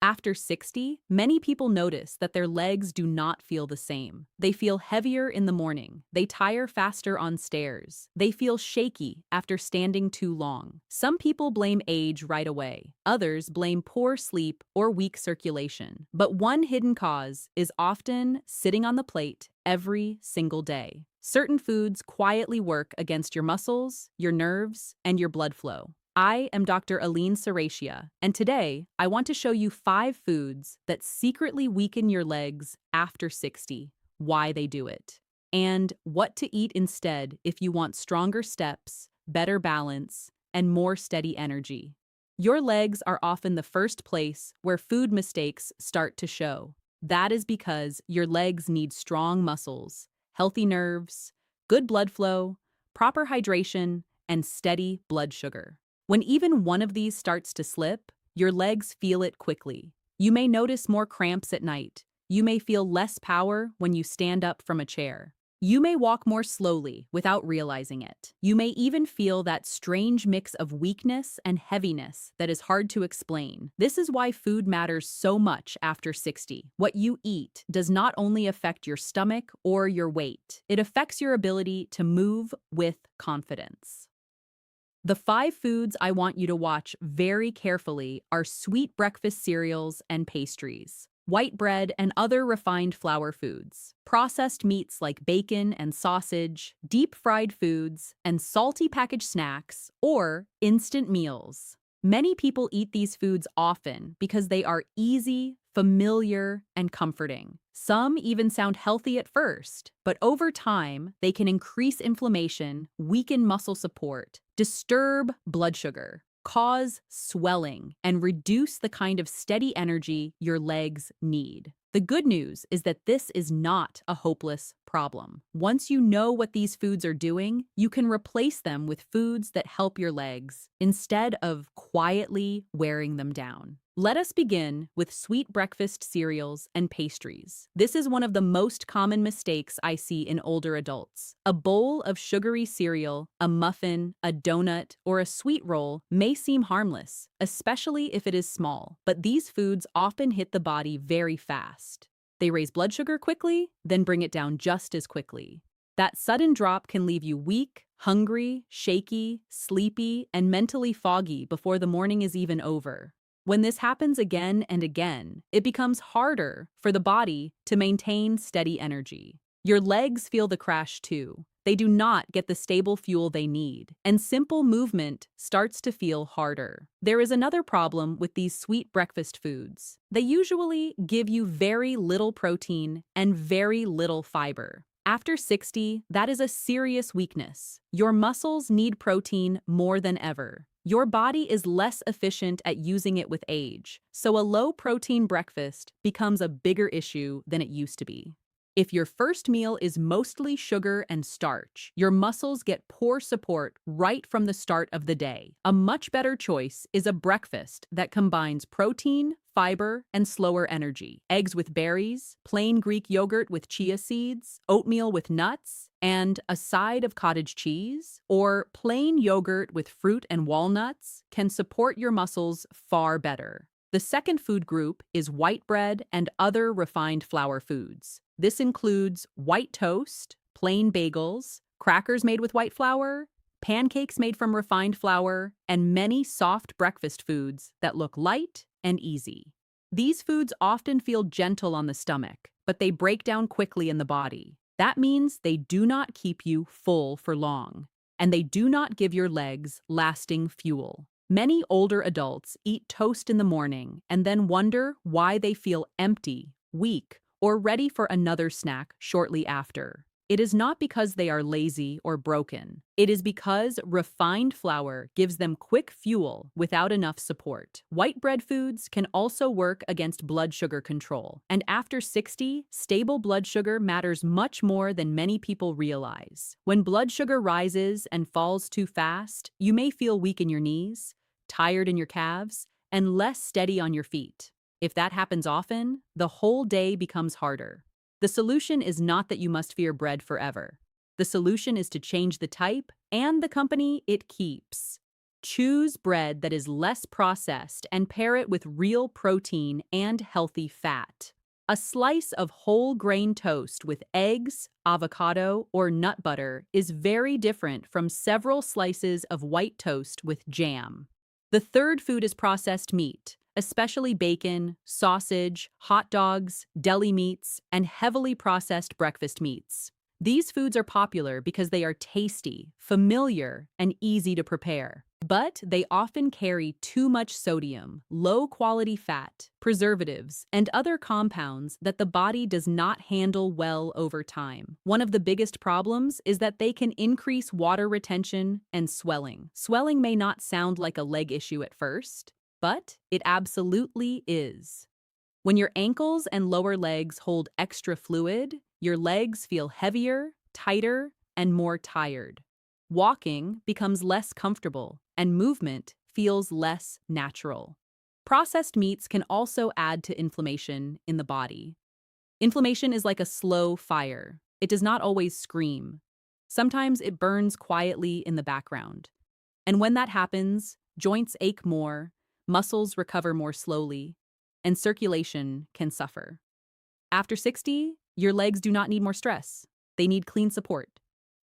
After 60, many people notice that their legs do not feel the same. They feel heavier in the morning. They tire faster on stairs. They feel shaky after standing too long. Some people blame age right away. Others blame poor sleep or weak circulation. But one hidden cause is often sitting on the plate every single day. Certain foods quietly work against your muscles, your nerves, and your blood flow. I am Dr. Aline Serratia, and today I want to show you 5 foods that secretly weaken your legs after 60, why they do it, and what to eat instead if you want stronger steps, better balance, and more steady energy. Your legs are often the first place where food mistakes start to show. That is because your legs need strong muscles, healthy nerves, good blood flow, proper hydration, and steady blood sugar. When even one of these starts to slip, your legs feel it quickly. You may notice more cramps at night. You may feel less power when you stand up from a chair. You may walk more slowly without realizing it. You may even feel that strange mix of weakness and heaviness that is hard to explain. This is why food matters so much after 60. What you eat does not only affect your stomach or your weight, it affects your ability to move with confidence. The 5 foods I want you to watch very carefully are sweet breakfast cereals and pastries, white bread and other refined flour foods, processed meats like bacon and sausage, deep-fried foods, and salty packaged snacks or instant meals. Many people eat these foods often because they are easy, familiar, and comforting. Some even sound healthy at first, but over time, they can increase inflammation, weaken muscle support, disturb blood sugar, cause swelling, and reduce the kind of steady energy your legs need. The good news is that this is not a hopeless problem. Once you know what these foods are doing, you can replace them with foods that help your legs instead of quietly wearing them down. Let us begin with sweet breakfast cereals and pastries. This is one of the most common mistakes I see in older adults. A bowl of sugary cereal, a muffin, a donut, or a sweet roll may seem harmless, especially if it is small, but these foods often hit the body very fast. They raise blood sugar quickly, then bring it down just as quickly. That sudden drop can leave you weak, hungry, shaky, sleepy, and mentally foggy before the morning is even over. When this happens again and again, it becomes harder for the body to maintain steady energy. Your legs feel the crash too. They do not get the stable fuel they need, and simple movement starts to feel harder. There is another problem with these sweet breakfast foods. They usually give you very little protein and very little fiber. After 60, that is a serious weakness. Your muscles need protein more than ever. Your body is less efficient at using it with age, so a low-protein breakfast becomes a bigger issue than it used to be. If your first meal is mostly sugar and starch, your muscles get poor support right from the start of the day. A much better choice is a breakfast that combines protein, fiber, and slower energy. Eggs with berries, plain Greek yogurt with chia seeds, oatmeal with nuts, and a side of cottage cheese, or plain yogurt with fruit and walnuts can support your muscles far better. The second food group is white bread and other refined flour foods. This includes white toast, plain bagels, crackers made with white flour, pancakes made from refined flour, and many soft breakfast foods that look light and easy. These foods often feel gentle on the stomach, but they break down quickly in the body. That means they do not keep you full for long, and they do not give your legs lasting fuel. Many older adults eat toast in the morning and then wonder why they feel empty, weak, or ready for another snack shortly after. It is not because they are lazy or broken. It is because refined flour gives them quick fuel without enough support. White bread foods can also work against blood sugar control. And after 60, stable blood sugar matters much more than many people realize. When blood sugar rises and falls too fast, you may feel weak in your knees, tired in your calves, and less steady on your feet. If that happens often, the whole day becomes harder. The solution is not that you must fear bread forever. The solution is to change the type and the company it keeps. Choose bread that is less processed and pair it with real protein and healthy fat. A slice of whole grain toast with eggs, avocado, or nut butter is very different from several slices of white toast with jam. The third food is processed meat, especially bacon, sausage, hot dogs, deli meats, and heavily processed breakfast meats. These foods are popular because they are tasty, familiar, and easy to prepare. But they often carry too much sodium, low-quality fat, preservatives, and other compounds that the body does not handle well over time. One of the biggest problems is that they can increase water retention and swelling. Swelling may not sound like a leg issue at first, but it absolutely is. When your ankles and lower legs hold extra fluid, your legs feel heavier, tighter, and more tired. Walking becomes less comfortable, and movement feels less natural. Processed meats can also add to inflammation in the body. Inflammation is like a slow fire. It does not always scream. Sometimes it burns quietly in the background. And when that happens, joints ache more, muscles recover more slowly, and circulation can suffer. After 60, your legs do not need more stress. They need clean support.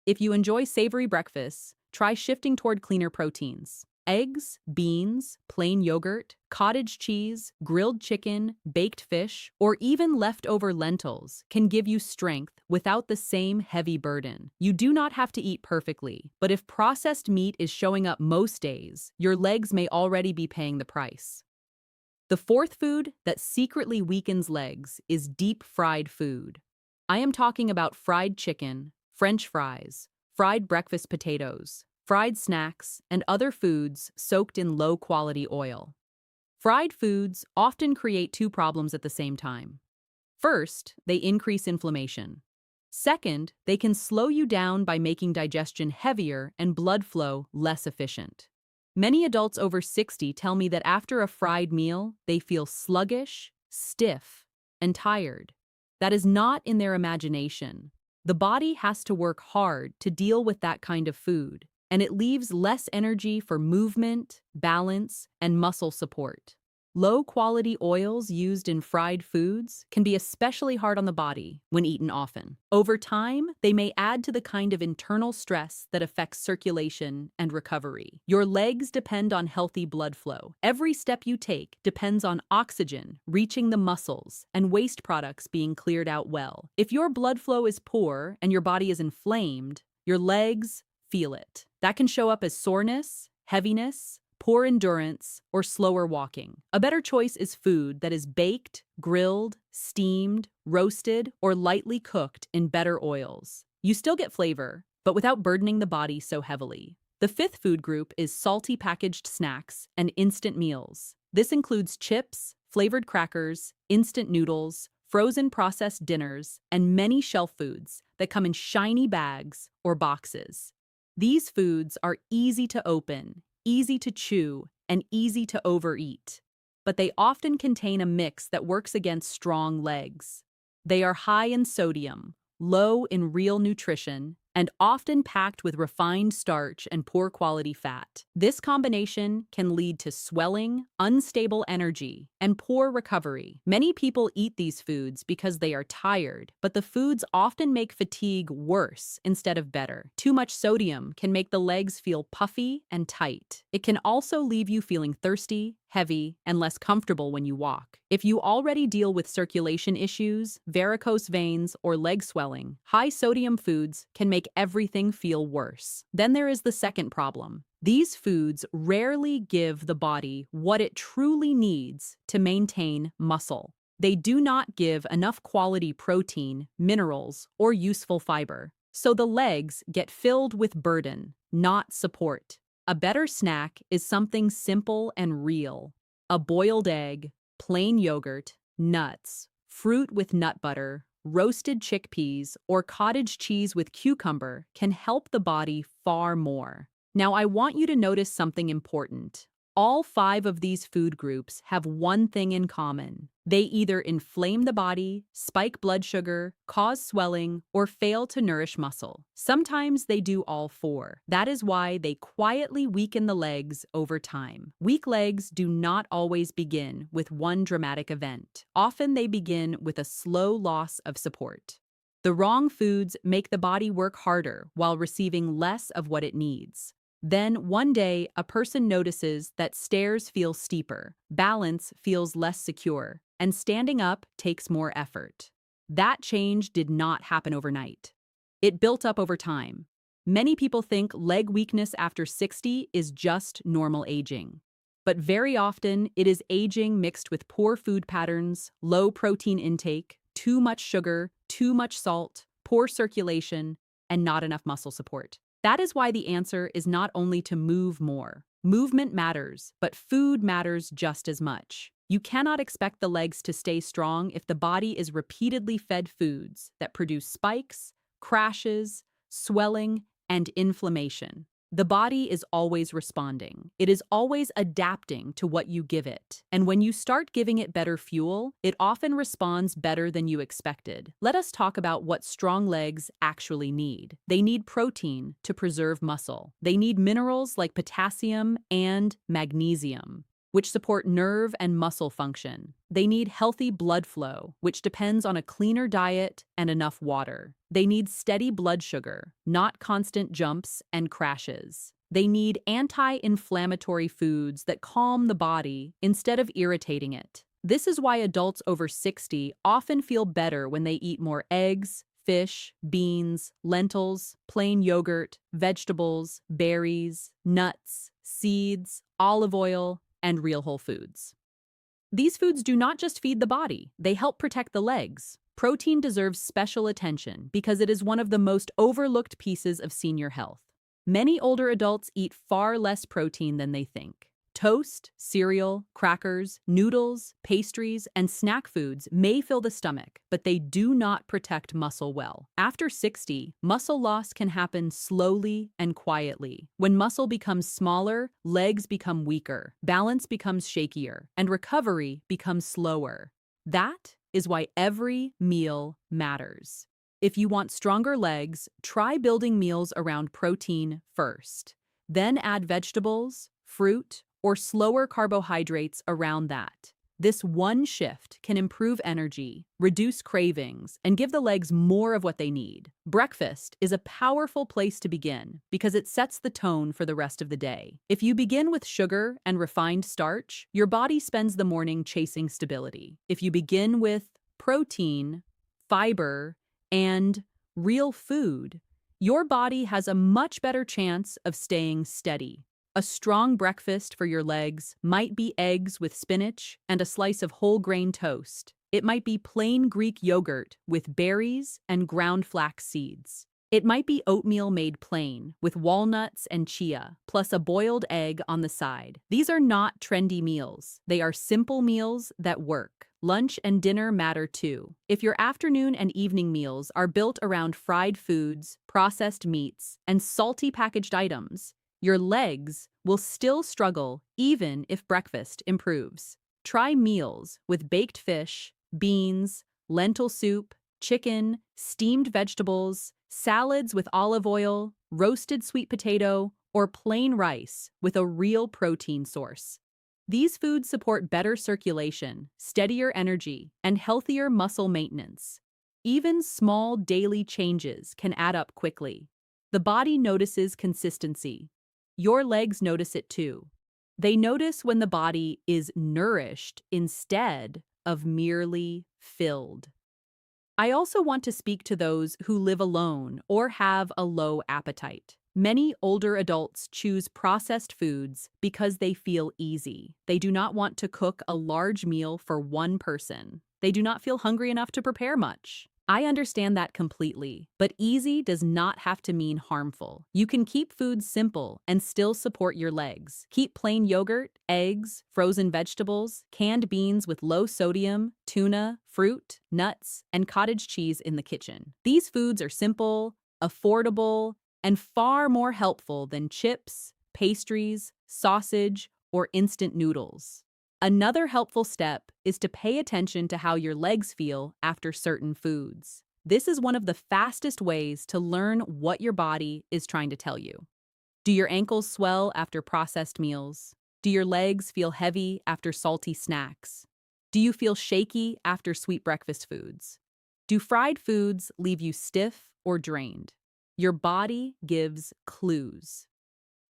If you enjoy savory breakfasts, try shifting toward cleaner proteins. Eggs, beans, plain yogurt, cottage cheese, grilled chicken, baked fish, or even leftover lentils can give you strength without the same heavy burden. You do not have to eat perfectly, but if processed meat is showing up most days, your legs may already be paying the price. The fourth food that secretly weakens legs is deep-fried food. I am talking about fried chicken, French fries, fried breakfast potatoes, fried snacks, and other foods soaked in low-quality oil. Fried foods often create two problems at the same time. First, they increase inflammation. Second, they can slow you down by making digestion heavier and blood flow less efficient. Many adults over 60 tell me that after a fried meal, they feel sluggish, stiff, and tired. That is not in their imagination. The body has to work hard to deal with that kind of food, and it leaves less energy for movement, balance, and muscle support. Low-quality oils used in fried foods can be especially hard on the body when eaten often. Over time, they may add to the kind of internal stress that affects circulation and recovery. Your legs depend on healthy blood flow. Every step you take depends on oxygen reaching the muscles and waste products being cleared out well. If your blood flow is poor and your body is inflamed, your legs feel it. That can show up as soreness, heaviness, poor endurance, or slower walking. A better choice is food that is baked, grilled, steamed, roasted, or lightly cooked in better oils. You still get flavor, but without burdening the body so heavily. The fifth food group is salty packaged snacks and instant meals. This includes chips, flavored crackers, instant noodles, frozen processed dinners, and many shelf foods that come in shiny bags or boxes. These foods are easy to open, easy to chew, and easy to overeat. But they often contain a mix that works against strong legs. They are high in sodium, low in real nutrition, and often packed with refined starch and poor quality fat. This combination can lead to swelling, unstable energy, and poor recovery. Many people eat these foods because they are tired, but the foods often make fatigue worse instead of better. Too much sodium can make the legs feel puffy and tight. It can also leave you feeling thirsty, heavy, and less comfortable when you walk. If you already deal with circulation issues, varicose veins, or leg swelling, high-sodium foods can make everything feel worse. Then there is the second problem. These foods rarely give the body what it truly needs to maintain muscle. They do not give enough quality protein, minerals, or useful fiber. So the legs get filled with burden, not support. A better snack is something simple and real. A boiled egg, plain yogurt, nuts, fruit with nut butter, roasted chickpeas, or cottage cheese with cucumber can help the body far more. Now, I want you to notice something important. All five of these food groups have one thing in common. They either inflame the body, spike blood sugar, cause swelling, or fail to nourish muscle. Sometimes they do all four. That is why they quietly weaken the legs over time. Weak legs do not always begin with one dramatic event. Often they begin with a slow loss of support. The wrong foods make the body work harder while receiving less of what it needs. Then, one day, a person notices that stairs feel steeper, balance feels less secure, and standing up takes more effort. That change did not happen overnight. It built up over time. Many people think leg weakness after 60 is just normal aging. But very often, it is aging mixed with poor food patterns, low protein intake, too much sugar, too much salt, poor circulation, and not enough muscle support. That is why the answer is not only to move more. Movement matters, but food matters just as much. You cannot expect the legs to stay strong if the body is repeatedly fed foods that produce spikes, crashes, swelling, and inflammation. The body is always responding. It is always adapting to what you give it. And when you start giving it better fuel, it often responds better than you expected. Let us talk about what strong legs actually need. They need protein to preserve muscle. They need minerals like potassium and magnesium, which support nerve and muscle function. They need healthy blood flow, which depends on a cleaner diet and enough water. They need steady blood sugar, not constant jumps and crashes. They need anti-inflammatory foods that calm the body instead of irritating it. This is why adults over 60 often feel better when they eat more eggs, fish, beans, lentils, plain yogurt, vegetables, berries, nuts, seeds, olive oil, and real whole foods. These foods do not just feed the body, they help protect the legs. Protein deserves special attention because it is one of the most overlooked pieces of senior health. Many older adults eat far less protein than they think. Toast, cereal, crackers, noodles, pastries, and snack foods may fill the stomach, but they do not protect muscle well. After 60, muscle loss can happen slowly and quietly. When muscle becomes smaller, legs become weaker, balance becomes shakier, and recovery becomes slower. That is why every meal matters. If you want stronger legs, try building meals around protein first. Then add vegetables, fruit, or slower carbohydrates around that. This one shift can improve energy, reduce cravings, and give the legs more of what they need. Breakfast is a powerful place to begin because it sets the tone for the rest of the day. If you begin with sugar and refined starch, your body spends the morning chasing stability. If you begin with protein, fiber, and real food, your body has a much better chance of staying steady. A strong breakfast for your legs might be eggs with spinach and a slice of whole grain toast. It might be plain Greek yogurt with berries and ground flax seeds. It might be oatmeal made plain with walnuts and chia, plus a boiled egg on the side. These are not trendy meals. They are simple meals that work. Lunch and dinner matter too. If your afternoon and evening meals are built around fried foods, processed meats, and salty packaged items, your legs will still struggle even if breakfast improves. Try meals with baked fish, beans, lentil soup, chicken, steamed vegetables, salads with olive oil, roasted sweet potato, or plain rice with a real protein source. These foods support better circulation, steadier energy, and healthier muscle maintenance. Even small daily changes can add up quickly. The body notices consistency. Your legs notice it too. They notice when the body is nourished instead of merely filled. I also want to speak to those who live alone or have a low appetite. Many older adults choose processed foods because they feel easy. They do not want to cook a large meal for one person. They do not feel hungry enough to prepare much. I understand that completely, but easy does not have to mean harmful. You can keep foods simple and still support your legs. Keep plain yogurt, eggs, frozen vegetables, canned beans with low sodium, tuna, fruit, nuts, and cottage cheese in the kitchen. These foods are simple, affordable, and far more helpful than chips, pastries, sausage, or instant noodles. Another helpful step is to pay attention to how your legs feel after certain foods. This is one of the fastest ways to learn what your body is trying to tell you. Do your ankles swell after processed meals? Do your legs feel heavy after salty snacks? Do you feel shaky after sweet breakfast foods? Do fried foods leave you stiff or drained? Your body gives clues.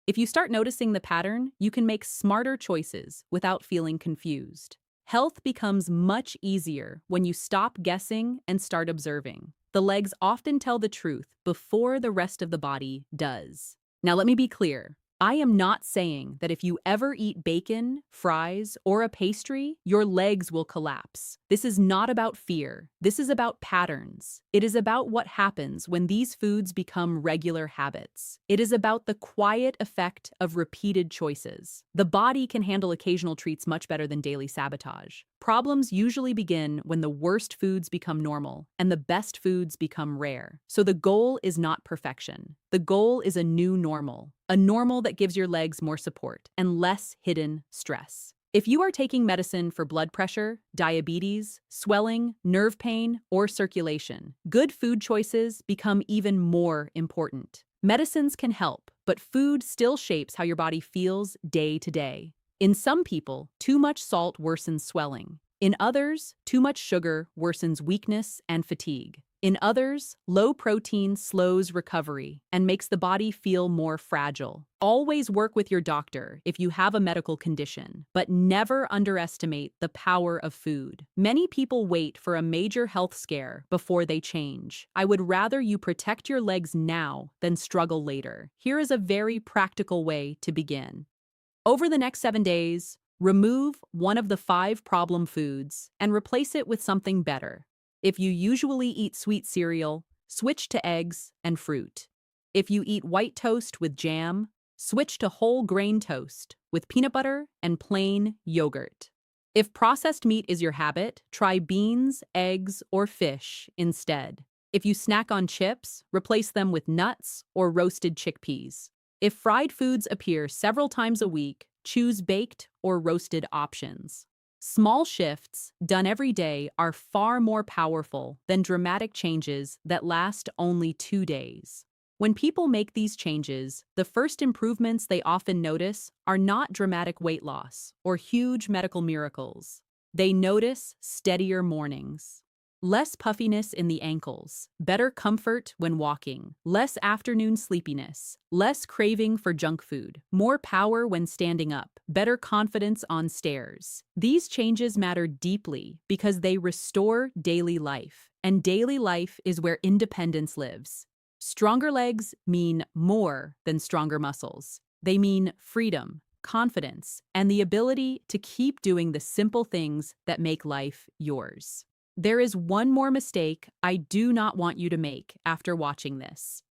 If you start noticing the pattern, you can make smarter choices without feeling confused. Health becomes much easier when you stop guessing and start observing. The legs often tell the truth before the rest of the body does. Now, let me be clear. I am not saying that if you ever eat bacon, fries, or a pastry, your legs will collapse. This is not about fear. This is about patterns. It is about what happens when these foods become regular habits. It is about the quiet effect of repeated choices. The body can handle occasional treats much better than daily sabotage. Problems usually begin when the worst foods become normal and the best foods become rare. So the goal is not perfection. The goal is a new normal, a normal that gives your legs more support and less hidden stress. If you are taking medicine for blood pressure, diabetes, swelling, nerve pain, or circulation, good food choices become even more important. Medicines can help, but food still shapes how your body feels day to day. In some people, too much salt worsens swelling. In others, too much sugar worsens weakness and fatigue. In others, low protein slows recovery and makes the body feel more fragile. Always work with your doctor if you have a medical condition, but never underestimate the power of food. Many people wait for a major health scare before they change. I would rather you protect your legs now than struggle later. Here is a very practical way to begin. Over the next 7 days, remove one of the 5 problem foods and replace it with something better. If you usually eat sweet cereal, switch to eggs and fruit. If you eat white toast with jam, switch to whole grain toast with peanut butter and plain yogurt. If processed meat is your habit, try beans, eggs, or fish instead. If you snack on chips, replace them with nuts or roasted chickpeas. If fried foods appear several times a week, choose baked or roasted options. Small shifts done every day are far more powerful than dramatic changes that last only 2 days. When people make these changes, the first improvements they often notice are not dramatic weight loss or huge medical miracles. They notice steadier mornings. Less puffiness in the ankles, better comfort when walking, less afternoon sleepiness, less craving for junk food, more power when standing up, better confidence on stairs. These changes matter deeply because they restore daily life, and daily life is where independence lives. Stronger legs mean more than stronger muscles. They mean freedom, confidence, and the ability to keep doing the simple things that make life yours. There is one more mistake I do not want you to make after watching this.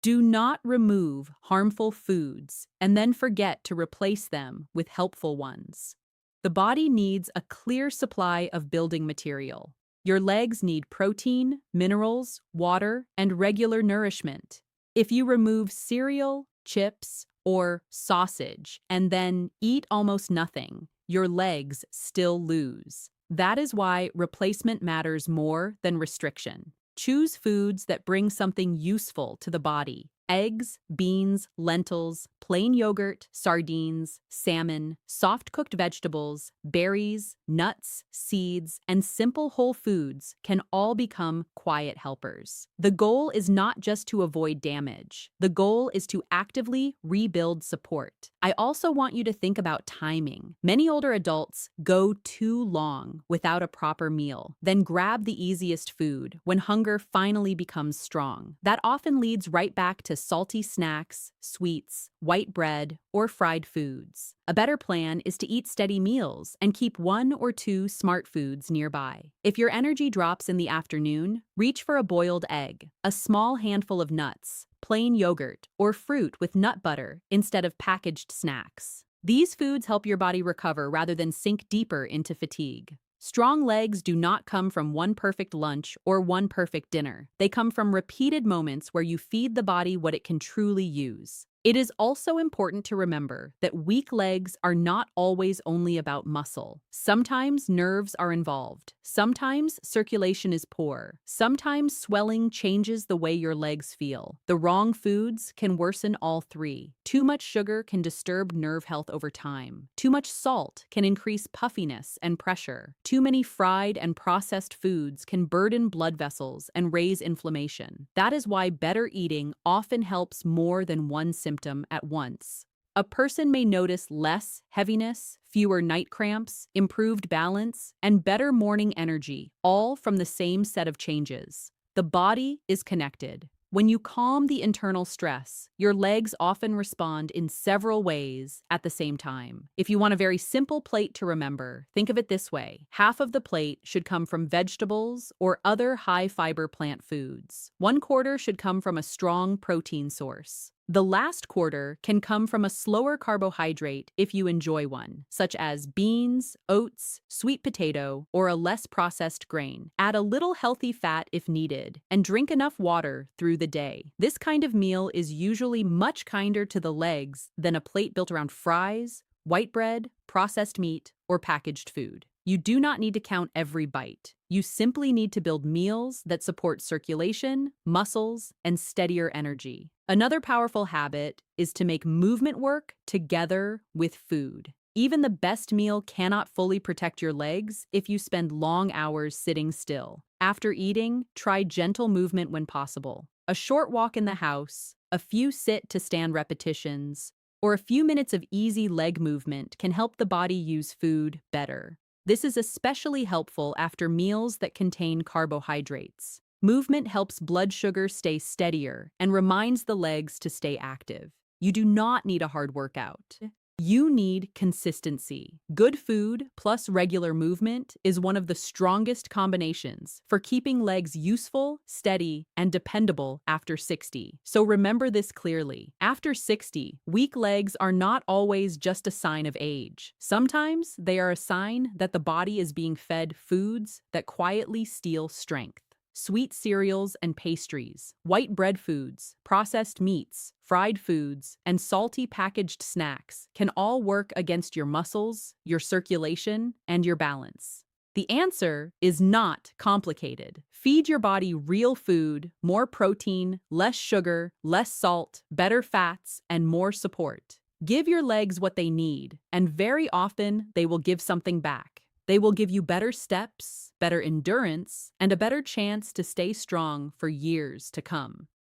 Do not remove harmful foods and then forget to replace them with helpful ones. The body needs a clear supply of building material. Your legs need protein, minerals, water, and regular nourishment. If you remove cereal, chips, or sausage and then eat almost nothing, your legs still lose. That is why replacement matters more than restriction. Choose foods that bring something useful to the body. Eggs, beans, lentils, plain yogurt, sardines, salmon, soft-cooked vegetables, berries, nuts, seeds, and simple whole foods can all become quiet helpers. The goal is not just to avoid damage. The goal is to actively rebuild support. I also want you to think about timing. Many older adults go too long without a proper meal, then grab the easiest food when hunger finally becomes strong. That often leads right back to salty snacks, sweets, white bread, or fried foods. A better plan is to eat steady meals and keep 1 or 2 smart foods nearby. If your energy drops in the afternoon, reach for a boiled egg, a small handful of nuts, plain yogurt, or fruit with nut butter instead of packaged snacks. These foods help your body recover rather than sink deeper into fatigue. Strong legs do not come from one perfect lunch or one perfect dinner. They come from repeated moments where you feed the body what it can truly use. It is also important to remember that weak legs are not always only about muscle. Sometimes nerves are involved. Sometimes circulation is poor. Sometimes swelling changes the way your legs feel. The wrong foods can worsen all three. Too much sugar can disturb nerve health over time. Too much salt can increase puffiness and pressure. Too many fried and processed foods can burden blood vessels and raise inflammation. That is why better eating often helps more than one symptom at once. A person may notice less heaviness, fewer night cramps, improved balance, and better morning energy, all from the same set of changes. The body is connected. When you calm the internal stress, your legs often respond in several ways at the same time. If you want a very simple plate to remember, think of it this way. Half of the plate should come from vegetables or other high-fiber plant foods. 1/4 should come from a strong protein source. The last quarter can come from a slower carbohydrate if you enjoy one, such as beans, oats, sweet potato, or a less processed grain. Add a little healthy fat if needed, and drink enough water through the day. This kind of meal is usually much kinder to the legs than a plate built around fries, white bread, processed meat, or packaged food. You do not need to count every bite. You simply need to build meals that support circulation, muscles, and steadier energy. Another powerful habit is to make movement work together with food. Even the best meal cannot fully protect your legs if you spend long hours sitting still. After eating, try gentle movement when possible. A short walk in the house, a few sit-to-stand repetitions, or a few minutes of easy leg movement can help the body use food better. This is especially helpful after meals that contain carbohydrates. Movement helps blood sugar stay steadier and reminds the legs to stay active. You do not need a hard workout. You need consistency. Good food plus regular movement is one of the strongest combinations for keeping legs useful, steady, and dependable after 60. So remember this clearly. After 60, weak legs are not always just a sign of age. Sometimes they are a sign that the body is being fed foods that quietly steal strength. Sweet cereals and pastries, white bread foods, processed meats, fried foods, and salty packaged snacks can all work against your muscles, your circulation, and your balance. The answer is not complicated. Feed your body real food, more protein, less sugar, less salt, better fats, and more support. Give your legs what they need, and very often they will give something back. They will give you better steps, better endurance, and a better chance to stay strong for years to come.